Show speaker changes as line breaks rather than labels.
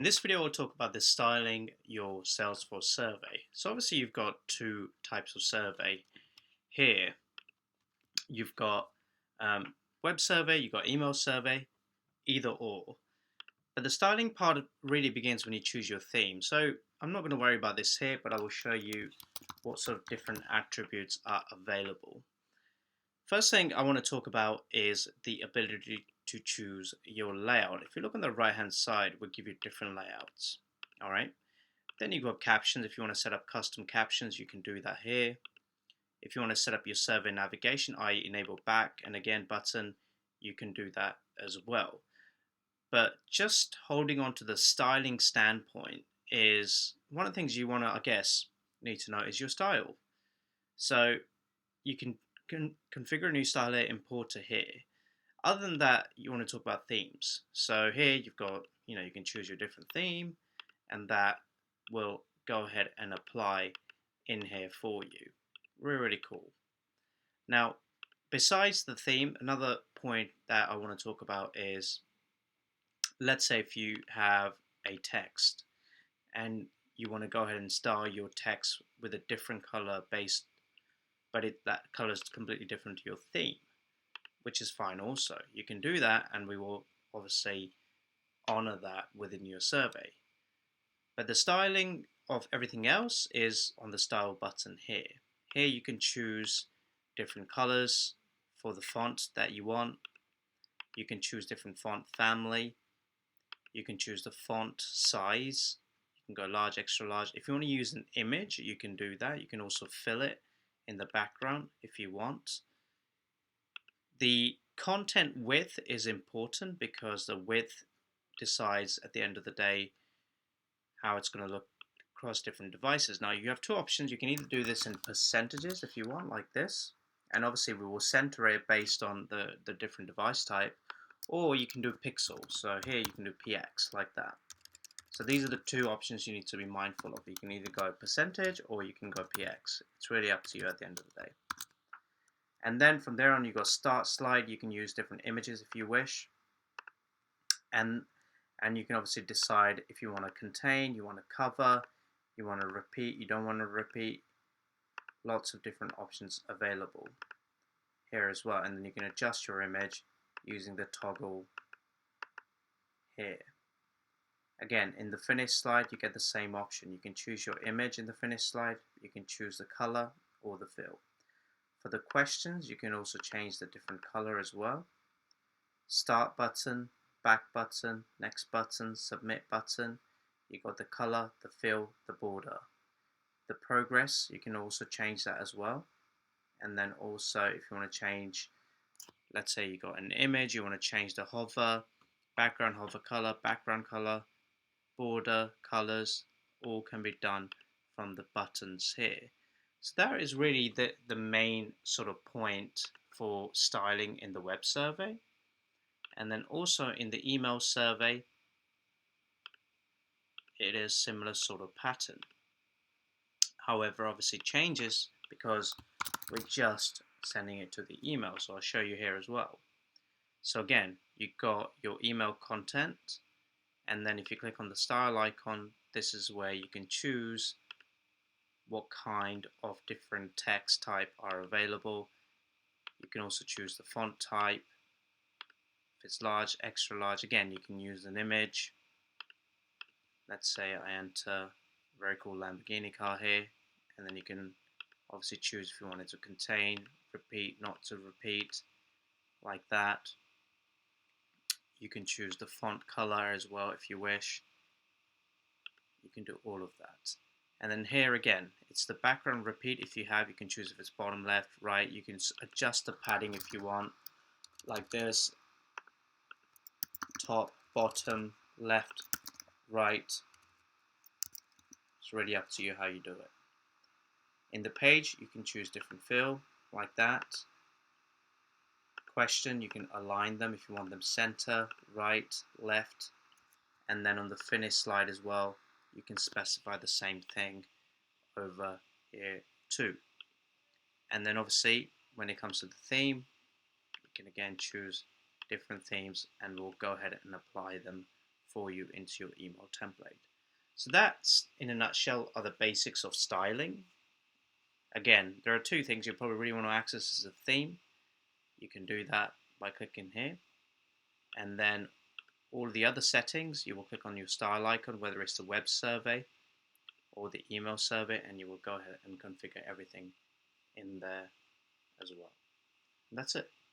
In this video, we'll talk about the styling your Salesforce survey. So obviously you've got two types of survey here. You've got web survey, you've got email survey, either or. But the styling part really begins when you choose your theme. So I'm not going to worry about this here, but I will show you what sort of different attributes are available. First thing I want to talk about is the ability to choose your layout. If you look on the right hand side, we'll give you different layouts. All right. Then you've got captions. If you want to set up custom captions, you can do that here. If you want to set up your survey navigation, i.e. enable back and again button, you can do that as well. But just holding on to the styling standpoint is one of the things you want to, I guess, need to know is your style. So you can configure a new style layer importer here. Other than that, you want to talk about themes. So here you've got, you can choose your different theme, and that will go ahead and apply in here for you. Really cool. Now, besides the theme, another point that I want to talk about is, let's say if you have a text and you want to go ahead and style your text with a different color based, but that color is completely different to your theme, which is fine also. You can do that and we will obviously honor that within your survey. But the styling of everything else is on the style button here. Here you can choose different colors for the font that you want. You can choose different font family. You can choose the font size. You can go large, extra large. If you want to use an image, you can do that. You can also fill it in the background if you want. The content width is important because the width decides at the end of the day how it's going to look across different devices. Now you have two options. You can either do this in percentages if you want, like this, and obviously we will center it based on the different device type, or you can do pixels. So here you can do px like that. So these are the two options you need to be mindful of. You can either go percentage or you can go px. It's really up to you at the end of the day. And then from there on, you've got start slide. You can use different images if you wish. And you can obviously decide if you want to contain, you want to cover, you want to repeat, you don't want to repeat. Lots of different options available here as well. And then you can adjust your image using the toggle here. Again, in the finish slide, you get the same option. You can choose your image in the finish slide. You can choose the color or the fill. For the questions, you can also change the different color as well. Start button, back button, next button, submit button. You got the color, the fill, the border. The progress, you can also change that as well. And then also if you want to change, let's say you got an image, you want to change the hover, background color, border, colors, all can be done from the buttons here. So that is really the main sort of point for styling in the web survey. And then also in the email survey, it is similar sort of pattern. However, obviously changes because we're just sending it to the email. So I'll show you here as well. So again, you've got your email content, and then if you click on the style icon, this is where you can choose what kind of different text type are available. You can also choose the font type. If it's large, extra large, again, you can use an image. Let's say I enter a very cool Lamborghini car here, and then you can obviously choose if you want it to contain, repeat, not to repeat, like that. You can choose the font color as well if you wish. You can do all of that. And then here again, it's the background repeat if you have. You can choose if it's bottom, left, right. You can adjust the padding if you want, like this. Top, bottom, left, right. It's really up to you how you do it. In the page, you can choose different fill, like that. Question, you can align them if you want them center, right, left. And then on the finish slide as well, you can specify the same thing over here too. And then obviously, when it comes to the theme, you can again choose different themes and we'll go ahead and apply them for you into your email template. So that's, in a nutshell, are the basics of styling. Again, there are two things you probably really want to access as a theme. You can do that by clicking here. And then all the other settings, you will click on your style icon, whether it's the web survey or the email survey, and you will go ahead and configure everything in there as well. And that's it.